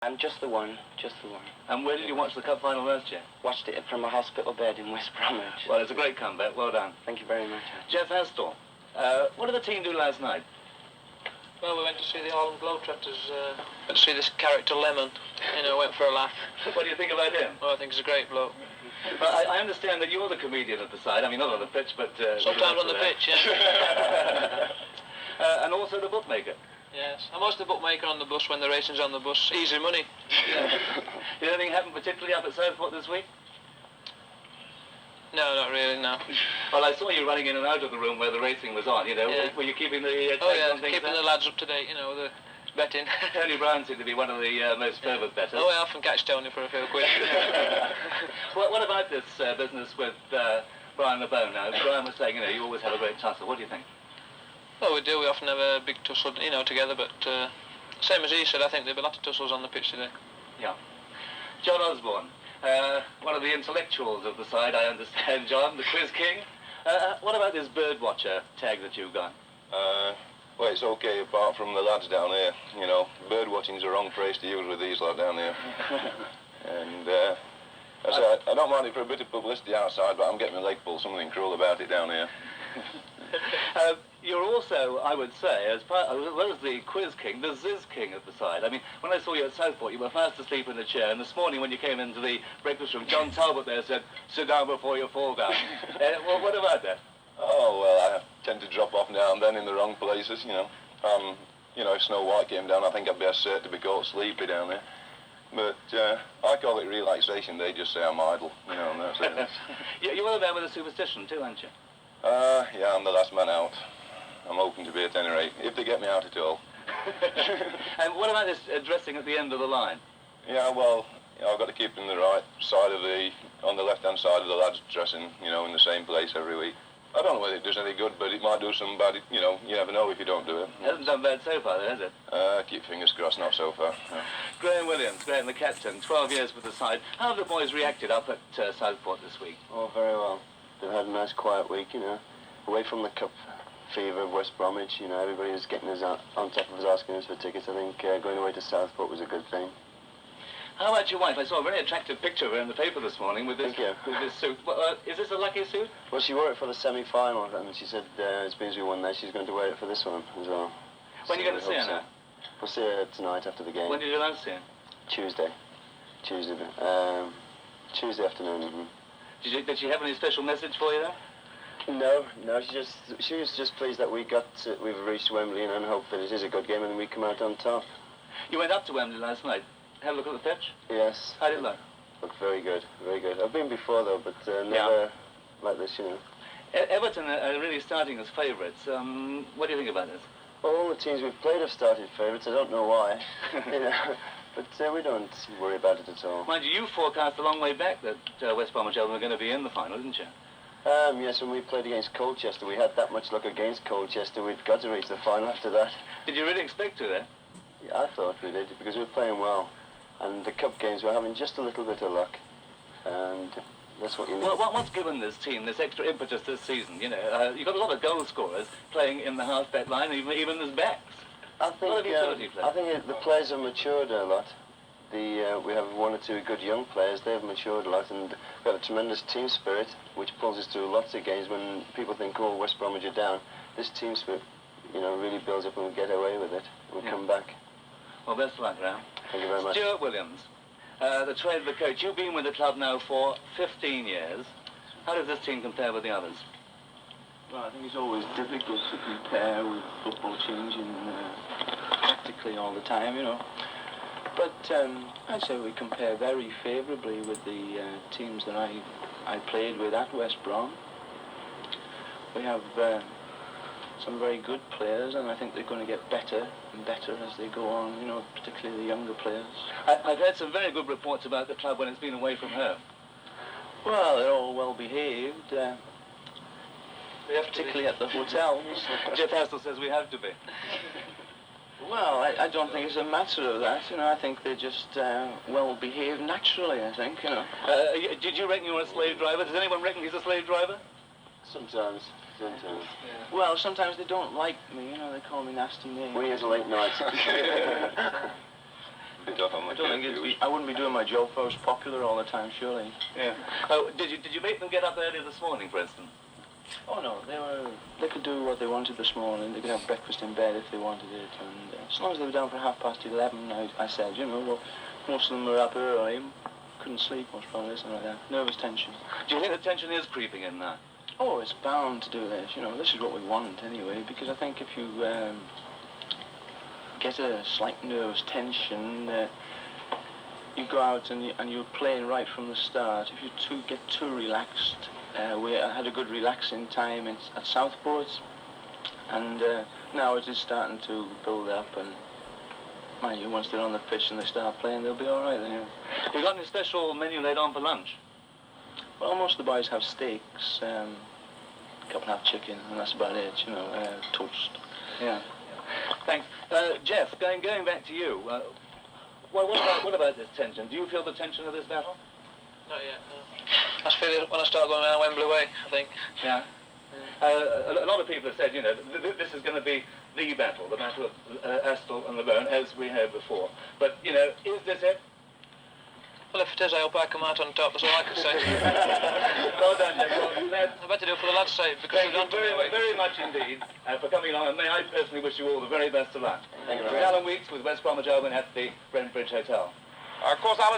And just the one, just the one. And where did you watch the cup final last year? Watched it from a hospital bed in West Bromwich. Well, it's a great comeback. Well done. Thank you very much. Jeff Astle, what did the team do last night? Well, we went to see the Harlem Globetrotters, to see this character Lemon. You know, went for a laugh. What do you think about him? Well, I think he's a great bloke. Well, I understand that you're the comedian at the side. I mean, not on the pitch, but... sometimes on the pitch, yeah. And also the bookmaker. Yes, I'm also the bookmaker on the bus when the racing's on the bus. Easy money. Did anything happen particularly up at Southport this week? No, not really, no. Well, I saw you running in and out of the room where the racing was on, you know. Yeah. Were you keeping the oh, yeah, keeping the lads up to date, you know, the betting. Tony Brown seemed to be one of the most fervent bettors. Oh, I often catch Tony for a few quid. What about this business with Brian LeBone now? Brian was saying, you know, you always have a great tussle. What do you think? Well, we do. We often have a big tussle, you know, together, but same as he said, I think there'll be a lot of tussles on the pitch today. Yeah. John Osborne, one of the intellectuals of the side, I understand, John, the quiz king. What about this birdwatcher tag that you've got? Well, it's okay apart from the lads down here. You know, bird watching's the wrong phrase to use with these lot down here. And I don't mind it for a bit of publicity outside, but I'm getting my leg pulled something cruel about it down here. You're also, I would say, as well as the quiz king, the ziz king at the side. I mean, when I saw you at Southport, you were fast asleep in a chair, and this morning when you came into the breakfast room, John Talbot there said, "Sit down before you fall down." Well, what about that? Oh, well, I tend to drop off now and then in the wrong places, you know. You know, if Snow White came down, I think I'd be certain to be caught sleepy down there. But I call it relaxation. They just say I'm idle, you know, and that's it. You're a man with a superstition too, aren't you? Yeah, I'm the last man out. I'm hoping to be at any rate, if they get me out at all. And what about this dressing at the end of the line? Yeah, well, you know, I've got to keep in the right side of on the left-hand side of the lads dressing, you know, in the same place every week. I don't know whether it does any good, but it might do some bad, you know, you never know if you don't do it. It hasn't done bad so far, has it? Keep fingers crossed, not so far. No. Graham Williams, Graham the captain, 12 years with the side. How have the boys reacted up at Southport this week? Oh, very well. They've had a nice quiet week, you know, away from the cup fever of West Bromwich. You know, everybody was getting us on top of us, asking us for tickets. I think going away to Southport was a good thing. How about your wife? I saw a very attractive picture of her in the paper this morning with this, suit. Is this a lucky suit? Well, she wore it for the semi-final, and she said as soon as we won there, she's going to wear it for this one as well. When are you going to see her now? We'll see her tonight after the game. When did you last see her? Tuesday afternoon. Mm-hmm. Did she have any special message for you there? No. She was just pleased that we've reached Wembley, and hope that it is a good game and we come out on top. You went up to Wembley last night. Have a look at the pitch? Yes. How did it look? Looked very good, very good. I've been before though, but never like this, you know. Everton are really starting as favourites. What do you think about this? Well, all the teams we've played have started favourites. I don't know why, you know. But we don't worry about it at all. Mind you, you forecast a long way back that West Bromwich Albion were going to be in the final, didn't you? Yes, when we played against Colchester, we had that much luck against Colchester. We'd got to reach the final after that. Did you really expect to then? Yeah, I thought we did, because we were playing well. And the cup games were having just a little bit of luck. And that's what you need. Well, what's given this team this extra impetus this season? You know, you've got a lot of goal scorers playing in the half-back line, even as backs. I think the players have matured a lot. We have one or two good young players. They've matured a lot, and we've got a tremendous team spirit, which pulls us through lots of games. When people think, "Oh, West Bromwich are down," this team spirit, you know, really builds up, and we get away with it. We come back. Well, best of luck, Graham. Thank you very much. Stuart Williams, the trade of the coach. You've been with the club now for 15 years. How does this team compare with the others? Well, I think it's always difficult to compare with football changing practically all the time, you know. But I'd say we compare very favourably with the teams that I played with at West Brom. We have some very good players, and I think they're going to get better and better as they go on, you know, particularly the younger players. I've heard some very good reports about the club when it's been away from home. Well, they're all well behaved, particularly at the hotels. Jeff Astle says we have to be. Well, I don't think it's a matter of that, you know. I think they're just well behaved naturally, I think, you know. Did you reckon you were a slave driver? Does anyone reckon he's a slave driver? Sometimes. Yeah. Well, sometimes they don't like me, you know, they call me nasty names. We use late nights. bit off on my I don't think curfews. I wouldn't be doing my job if I was popular all the time, surely. Yeah. Oh, did you make them get up early this morning, for instance? Oh no, they could do what they wanted this morning. They could have breakfast in bed if they wanted it, and as long as they were down for 11:30, I said, you know, well, most of them were up early, couldn't sleep most probably, something like that. Nervous tension. Do you think the tension is creeping in now? Oh, it's bound to do this. You know, this is what we want anyway, because I think if you get a slight nervous tension, you go out and you're playing right from the start. If you get too relaxed, we had a good relaxing time at Southport, and now it is starting to build up, and mind you, once they're on the pitch and they start playing, they'll be all right then. Yeah. You got any special menu laid on for lunch? Well, most of the boys have steaks, a couple have chicken, and that's about it, you know, toast. Yeah. Thanks. Jeff, going back to you, what about this tension? Do you feel the tension of this battle? Not yet, no. I feel it when I start going around Wembley way, I think. Yeah. A lot of people have said, you know, this is going to be the battle of Astle and the Bone, as we heard before. But, you know, is this it? Well, if it is, I hope I come out on top, that's all I can say. Well done, Jeff. Well, I better do it for the lads' sake, because thank we've you done very, very much indeed for coming along, and may I personally wish you all the very best of luck. Thank you very much. Alan Weeks with West Bromwich Albion at the Bromwich Hotel. Of course, Alan